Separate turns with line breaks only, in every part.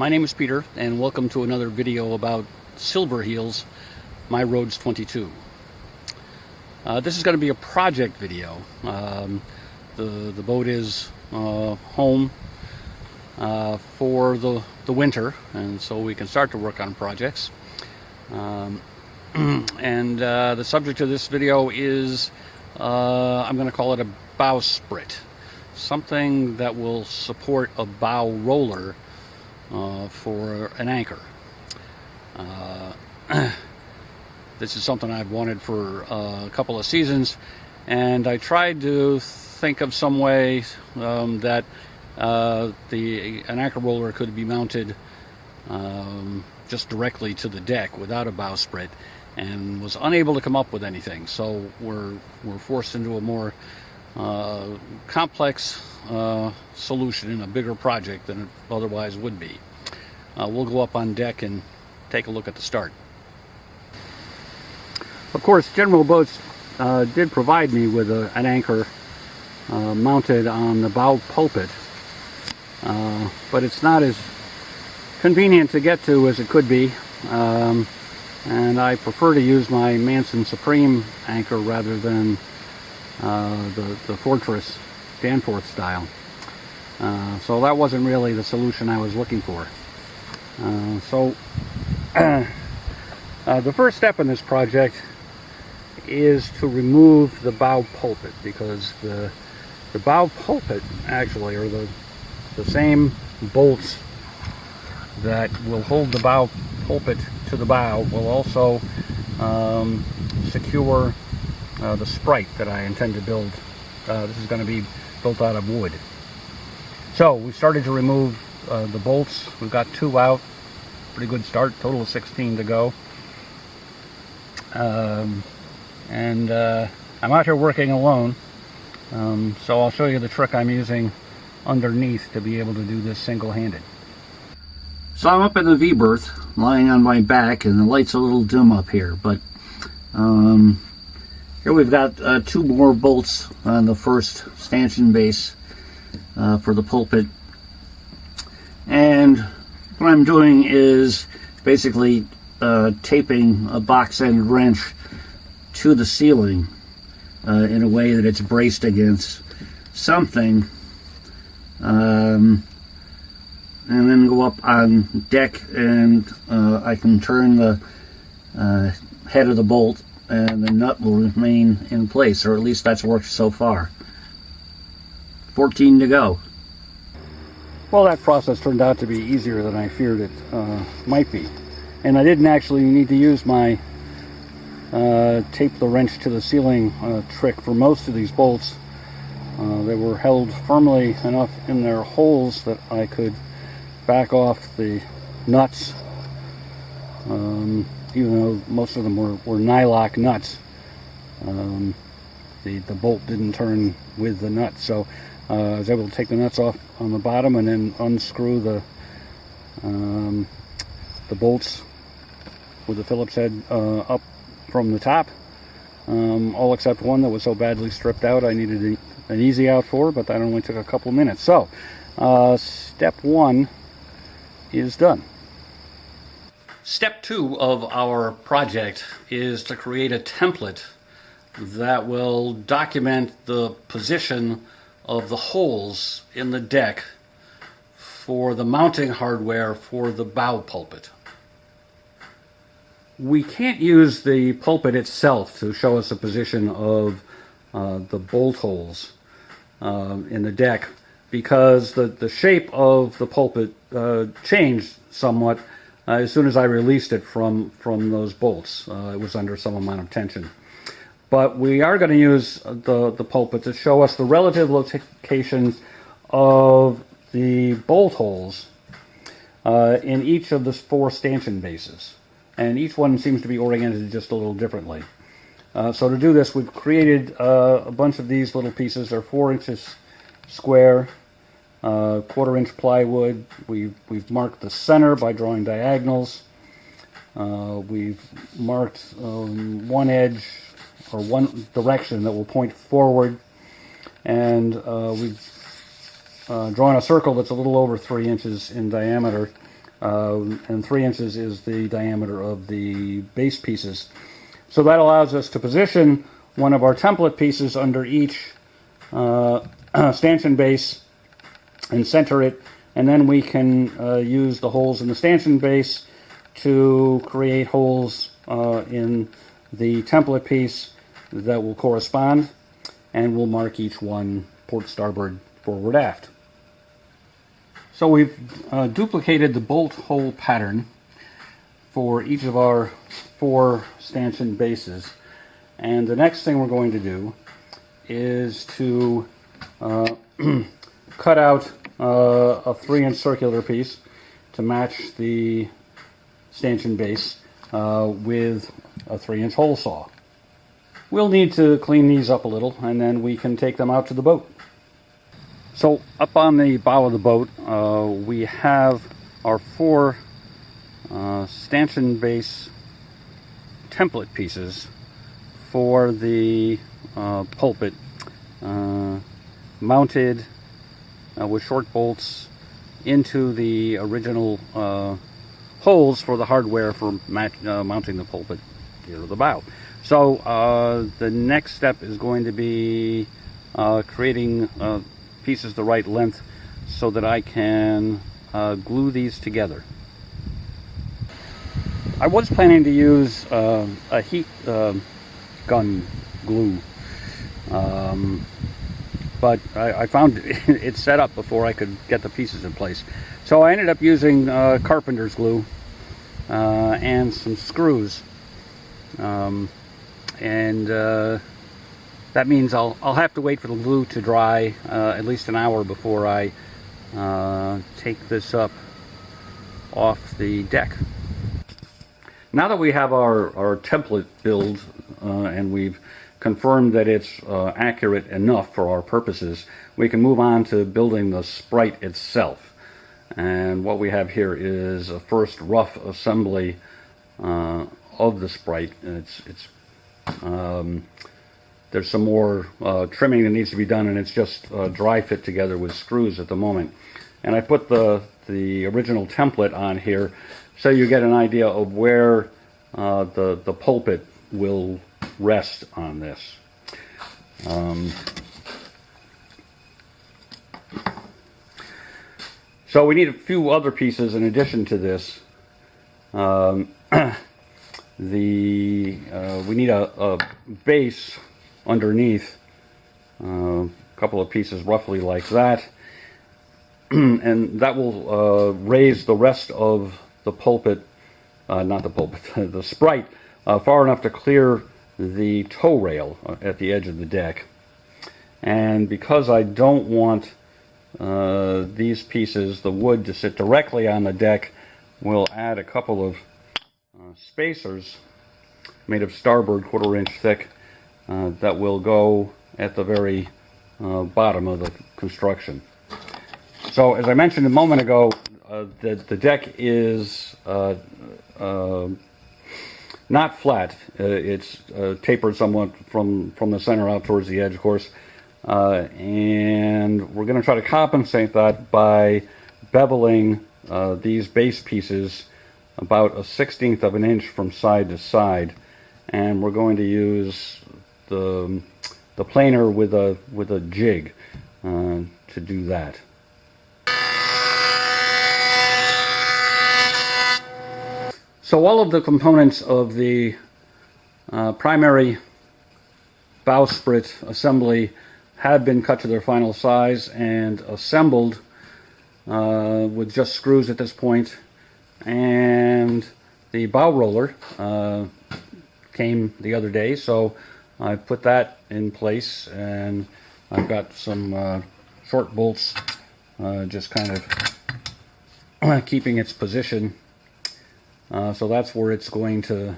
my name is Peter, and welcome to another video about Silver Heels, My Roads 22. This is going to be a project video. The boat is home for the winter, and so we can start to work on projects. The subject of this video is, I'm going to call it a bow sprit. Something that will support a bow roller for an anchor. This is something I've wanted for a couple of seasons, and I tried to think of some way that an anchor roller could be mounted just directly to the deck without a bow sprit, and was unable to come up with anything. So we're forced into a more complex solution in a bigger project than it otherwise would be. We'll go up on deck and take a look at the start. Of course, General Boats did provide me with an anchor mounted on the bow pulpit, but it's not as convenient to get to as it could be, and I prefer to use my Manson Supreme anchor rather than the Fortress Danforth style. So that wasn't really the solution I was looking for. The first step in this project is to remove the bow pulpit, because the bow pulpit actually are the same bolts that will hold the bow pulpit to the bow, will also secure the Sprit that I intend to build. This is going to be built out of wood. So we started to remove the bolts. We've got 2 out. Pretty good start. Total of 16 to go. I'm out here working alone, so I'll show you the trick I'm using underneath to be able to do this single-handed. So I'm up in the V-berth, lying on my back, and the light's a little dim up here, but here we've got 2 more bolts on the first stanchion base for the pulpit, and what I'm doing is basically taping a box end wrench to the ceiling in a way that it's braced against something, and then go up on deck, and I can turn the head of the bolt and the nut will remain in place, or at least that's worked so far. 14 to go. Well, that process turned out to be easier than I feared it might be, and I didn't actually need to use my tape the wrench to the ceiling trick for most of these bolts. They were held firmly enough in their holes that I could back off the nuts, even though most of them were nylock nuts. The bolt didn't turn with the nuts, so I was able to take the nuts off on the bottom and then unscrew the bolts with the Phillips head up from the top, all except one that was so badly stripped out I needed an easy out for, but that only took a couple minutes. So step 1 is done. Step 2 of our project is to create a template that will document the position of the holes in the deck for the mounting hardware for the bow pulpit. We can't use the pulpit itself to show us the position of the bolt holes in the deck, because the shape of the pulpit changed somewhat as soon as I released it from those bolts. It was under some amount of tension. But we are going to use the pulpit to show us the relative locations of the bolt holes in each of the 4 stanchion bases. And each one seems to be oriented just a little differently. So to do this, we've created a bunch of these little pieces. They're 4 inches square, 1/4 inch plywood. We've marked the center by drawing diagonals. We've marked one edge or one direction that will point forward, and we've drawn a circle that's a little over 3 inches in diameter and 3 inches is the diameter of the base pieces. So that allows us to position one of our template pieces under each stanchion base and center it, and then we can use the holes in the stanchion base to create holes in the template piece that will correspond, and we'll mark each one port, starboard, forward, aft. So we've duplicated the bolt hole pattern for each of our 4 stanchion bases, and the next thing we're going to do is to cut out a 3-inch circular piece to match the stanchion base with a 3-inch hole saw. We'll need to clean these up a little, and then we can take them out to the boat. So up on the bow of the boat, we have our 4 stanchion base template pieces for the pulpit, mounted with short bolts into the original holes for the hardware for mounting the pulpit here to the bow. So the next step is going to be creating pieces the right length so that I can glue these together. I was planning to use a heat gun glue, but I found it set up before I could get the pieces in place. So I ended up using carpenter's glue and some screws, and that means I'll have to wait for the glue to dry at least an hour before I take this up off the deck. Now that we have our template build and we've confirmed that it's accurate enough for our purposes, we can move on to building the Sprit itself. And what we have here is a first rough assembly of the Sprit. There's some more trimming that needs to be done, and it's just dry fit together with screws at the moment. And I put the original template on here so you get an idea of where the pulpit will rest on this. So we need a few other pieces in addition to this. We need a base underneath, a couple of pieces roughly like that, and that will raise the rest of the pulpit, not the pulpit, the Sprit, far enough to clear the tow rail at the edge of the deck. And because I don't want these pieces, the wood, to sit directly on the deck, we'll add a couple of spacers made of starboard 1/4 inch thick that will go at the very bottom of the construction. So as I mentioned a moment ago, the deck is not flat. It's tapered somewhat from the center out towards the edge, of course, and we're going to try to compensate that by beveling these base pieces about 1/16 of an inch from side to side, and we're going to use the planer with a jig to do that. So all of the components of the primary bowsprit assembly have been cut to their final size and assembled with just screws at this point, and the bow roller came the other day, so I put that in place, and I've got some short bolts just kind of keeping its position. So that's where it's going to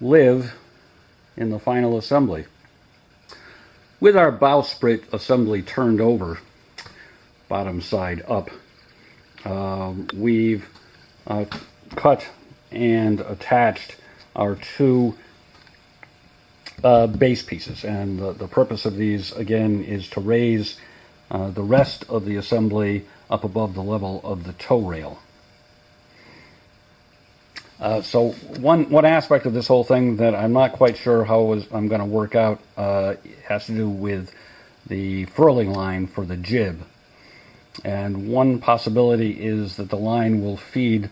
live in the final assembly. With our bowsprit assembly turned over, bottom side up, we've cut and attached our 2 base pieces, and the purpose of these again is to raise the rest of the assembly up above the level of the tow rail. So one aspect of this whole thing that I'm not quite sure how I'm going to work out has to do with the furling line for the jib. And one possibility is that the line will feed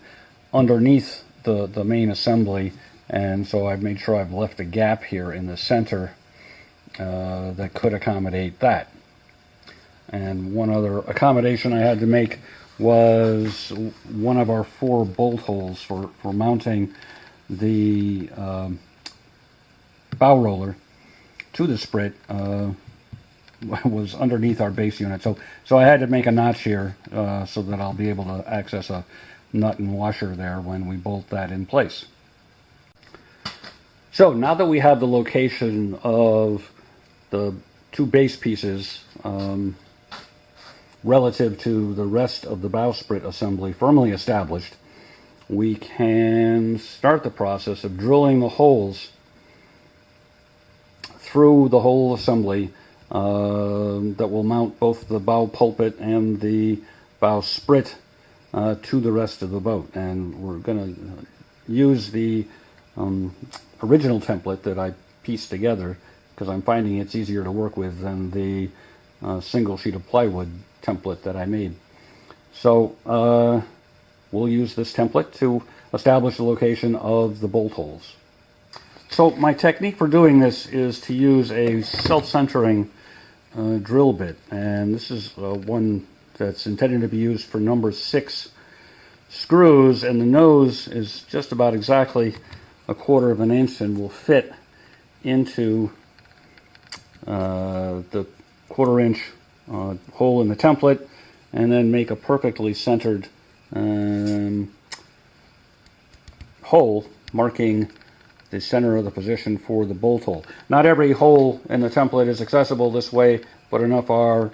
underneath the main assembly, and so I've made sure I've left a gap here in the center that could accommodate that. And one other accommodation I had to make was one of our 4 bolt holes for mounting the bow roller to the Sprit was underneath our base unit. So I had to make a notch here so that I'll be able to access a nut and washer there when we bolt that in place. So now that we have the location of the 2 base pieces relative to the rest of the bowsprit assembly firmly established, we can start the process of drilling the holes through the whole assembly that will mount both the bow pulpit and the bowsprit to the rest of the boat. And we're going to use the original template that I pieced together because I'm finding it's easier to work with than the single sheet of plywood template that I made. So we'll use this template to establish the location of the bolt holes. So my technique for doing this is to use a self-centering drill bit, and this is one that's intended to be used for number 6 screws, and the nose is just about exactly 1/4 of an inch and will fit into the 1/4 inch hole in the template, and then make a perfectly centered hole marking the center of the position for the bolt hole. Not every hole in the template is accessible this way, but enough are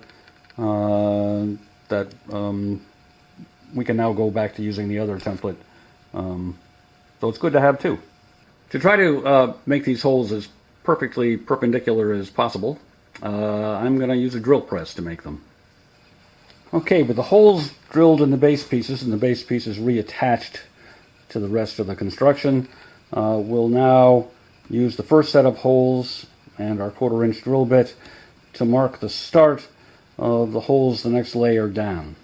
that we can now go back to using the other template. So it's good to have 2. To try to make these holes as perfectly perpendicular as possible, I'm going to use a drill press to make them. Okay, with the holes drilled in the base pieces and the base pieces reattached to the rest of the construction, we'll now use the first set of holes and our 1/4 inch drill bit to mark the start of the holes the next layer down.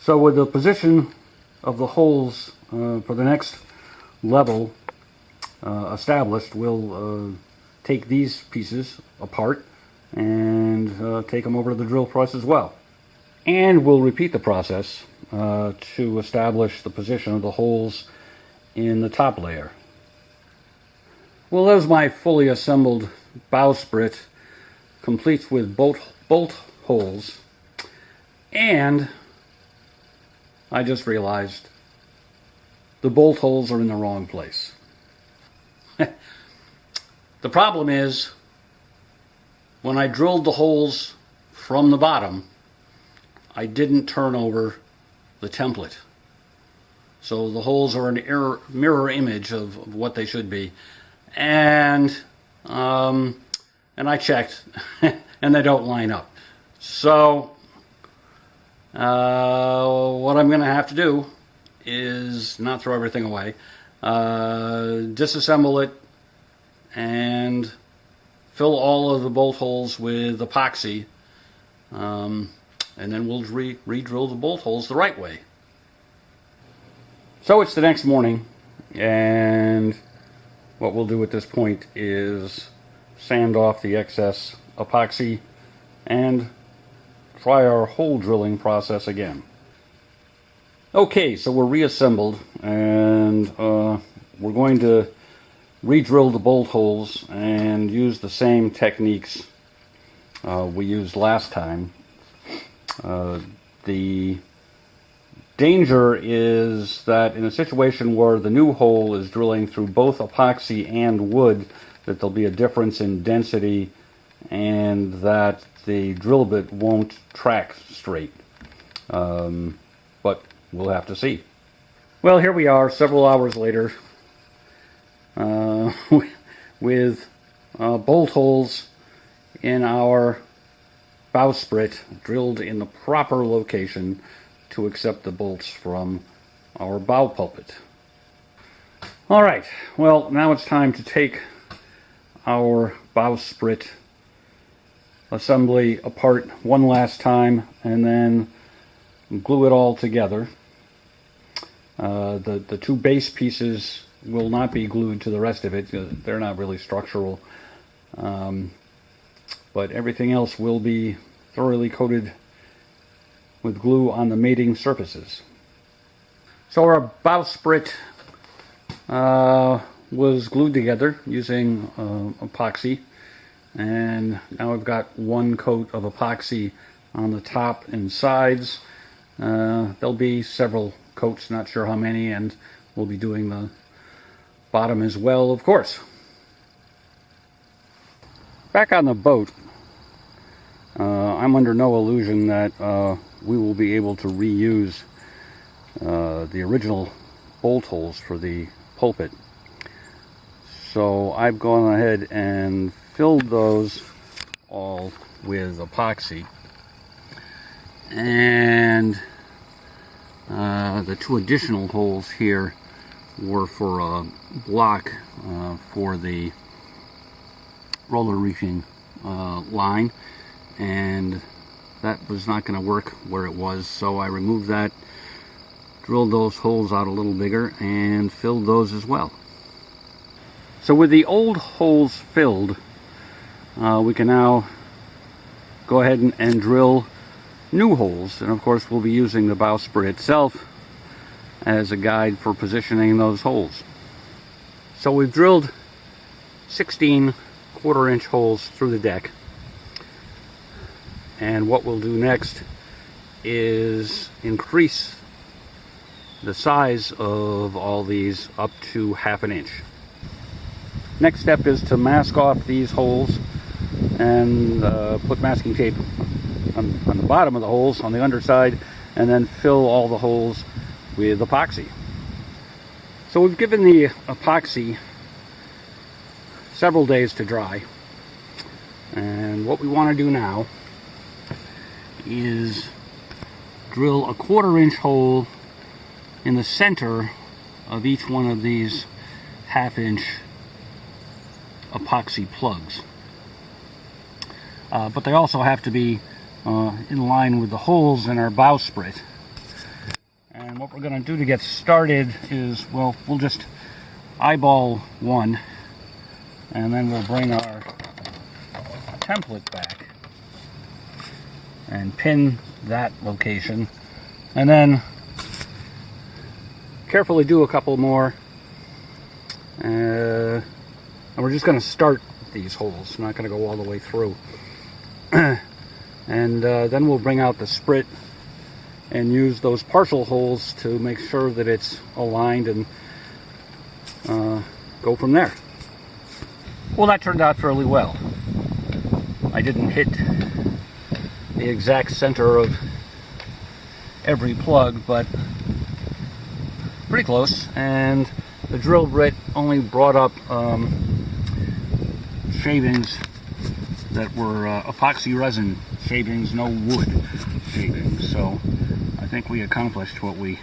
So with the position of the holes for the next level established, we'll take these pieces apart and take them over to the drill press as well. And we'll repeat the process to establish the position of the holes in the top layer. Well, there's my fully assembled bowsprit, complete with bolt holes, and I just realized the bolt holes are in the wrong place. The problem is, when I drilled the holes from the bottom, I didn't turn over the template. So the holes are an mirror image of what they should be. And I checked, and they don't line up. So what I'm going to have to do is not throw everything away, disassemble it, and fill all of the bolt holes with epoxy, and then we'll re-drill the bolt holes the right way. So it's the next morning, and what we'll do at this point is sand off the excess epoxy and try our hole drilling process again. Okay, so we're reassembled, and we're going to re-drill the bolt holes and use the same techniques we used last time. The danger is that in a situation where the new hole is drilling through both epoxy and wood, that there'll be a difference in density and that the drill bit won't track straight. But we'll have to see. Well, here we are several hours later with bolt holes in our bowsprit drilled in the proper location to accept the bolts from our bow pulpit. All right, well, now it's time to take our bowsprit assembly apart one last time and then glue it all together. The two base pieces will not be glued to the rest of it. They're not really structural. But everything else will be thoroughly coated with glue on the mating surfaces. So our bowsprit was glued together using epoxy, and now I've got one coat of epoxy on the top and sides. There'll be several coats, not sure how many, and we'll be doing the bottom as well, of course. Back on the boat, I'm under no illusion that we will be able to reuse the original bolt holes for the pulpit. So I've gone ahead and filled those all with epoxy. And the two additional holes here were for a block for the roller reefing line, and that was not going to work where it was, so I removed that, drilled those holes out a little bigger, and filled those as well. So with the old holes filled, we can now go ahead and drill new holes, and of course we'll be using the bowsprit itself as a guide for positioning those holes. So we've drilled 16 quarter-inch holes through the deck, and what we'll do next is increase the size of all these up to 1/2 inch. Next step is to mask off these holes and put masking tape on the bottom of the holes on the underside, and then fill all the holes with epoxy. So we've given the epoxy several days to dry, and what we want to do now is drill a 1/4 inch hole in the center of each one of these 1/2 inch epoxy plugs, but they also have to be in line with the holes in our bowsprit. And what we're going to do to get started is, well, we'll just eyeball one, and then we'll bring our template back and pin that location, and then carefully do a couple more, and we're just going to start these holes, not going to go all the way through. And then we'll bring out the sprit and use those partial holes to make sure that it's aligned, and go from there. Well, that turned out fairly well. I didn't hit the exact center of every plug, but pretty close, and the drill bit only brought up shavings that were epoxy resin shavings, no wood shavings. So I think we accomplished what we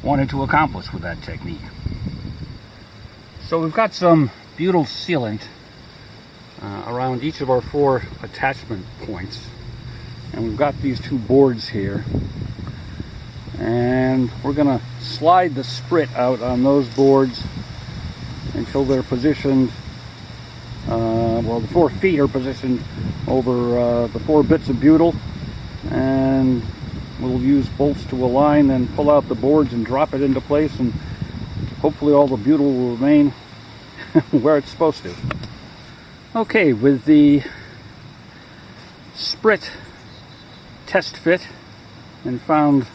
wanted to accomplish with that technique. So we've got some butyl sealant around each of our 4 attachment points, and we've got these 2 boards here, and we're going to slide the sprit out on those boards until they're positioned, well, the 4 feet are positioned over the 4 bits of butyl, and we'll use bolts to align and pull out the boards and drop it into place, and hopefully all the butyl will remain where it's supposed to. Okay, with the Sprit test fit and found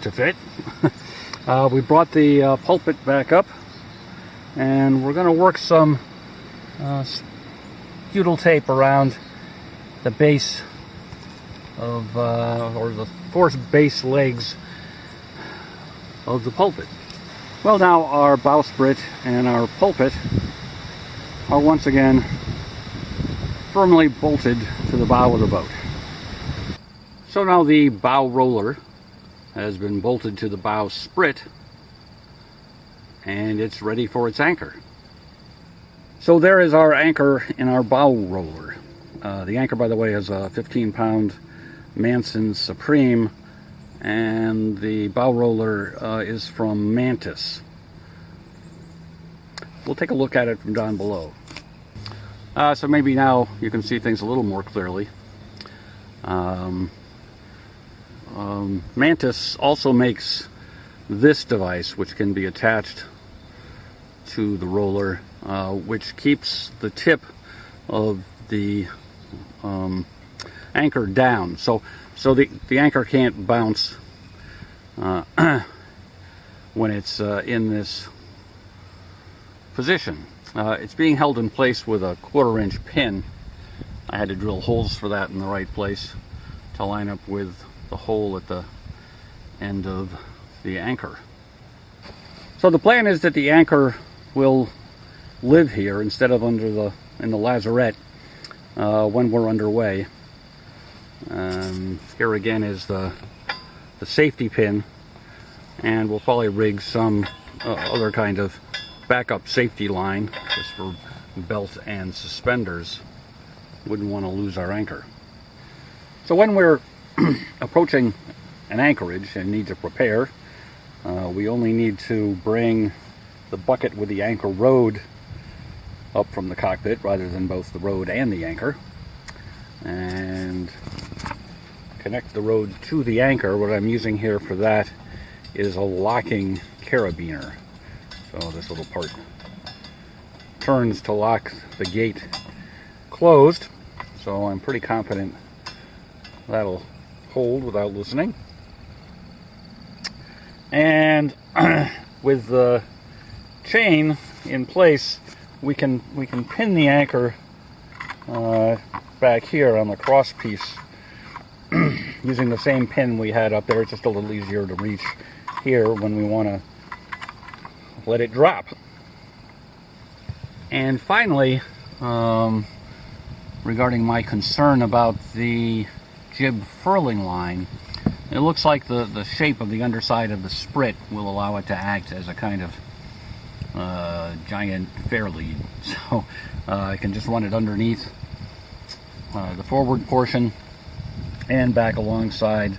to fit, we brought the pulpit back up, and we're going to work some butyl tape around the base of, or the 4 base legs of the pulpit. Well, now our bowsprit and our pulpit are once again firmly bolted to the bow of the boat. So now the bow roller has been bolted to the bowsprit, and it's ready for its anchor. So there is our anchor in our bow roller. The anchor, by the way, is a 15-pound Manson Supreme, and the bow roller is from Mantis. We'll take a look at it from down below. So maybe now you can see things a little more clearly. Mantis also makes this device, which can be attached to the roller, which keeps the tip of the anchor down. So the anchor can't bounce when it's in this position. It's being held in place with a 1/4-inch pin. I had to drill holes for that in the right place to line up with the hole at the end of the anchor. So the plan is that the anchor will live here instead of in the lazarette when we're underway. Here again is the safety pin, and we'll probably rig some other kind of backup safety line just for belt and suspenders. Wouldn't want to lose our anchor. So when we're approaching an anchorage and need to prepare, we only need to bring the bucket with the anchor rode up from the cockpit rather than both the rode and the anchor, and connect the rode to the anchor. What I'm using here for that is a locking carabiner. So this little part turns to lock the gate closed, so I'm pretty confident that'll hold without loosening. And with the chain in place, we can pin the anchor back here on the cross piece using the same pin we had up there. It's just a little easier to reach here when we want to let it drop. And finally, regarding my concern about the jib furling line, it looks like the shape of the underside of the Sprit will allow it to act as a kind of giant fair lead. So I can just run it underneath the forward portion and back alongside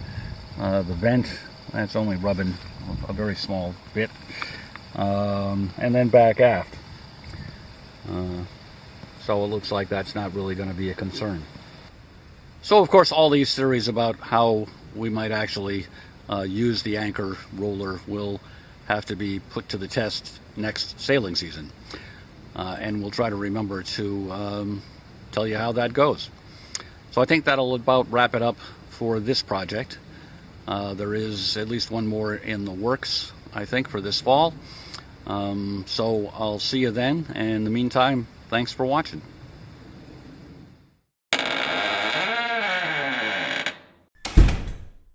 the vent. That's only rubbing a very small bit. And then back aft. So it looks like that's not really going to be a concern. So of course all these theories about how we might actually use the anchor roller will have to be put to the test next sailing season. And we'll try to remember to tell you how that goes. So I think that'll about wrap it up for this project. There is at least one more in the works, I think, for this fall. So I'll see you then, and in the meantime, thanks for watching.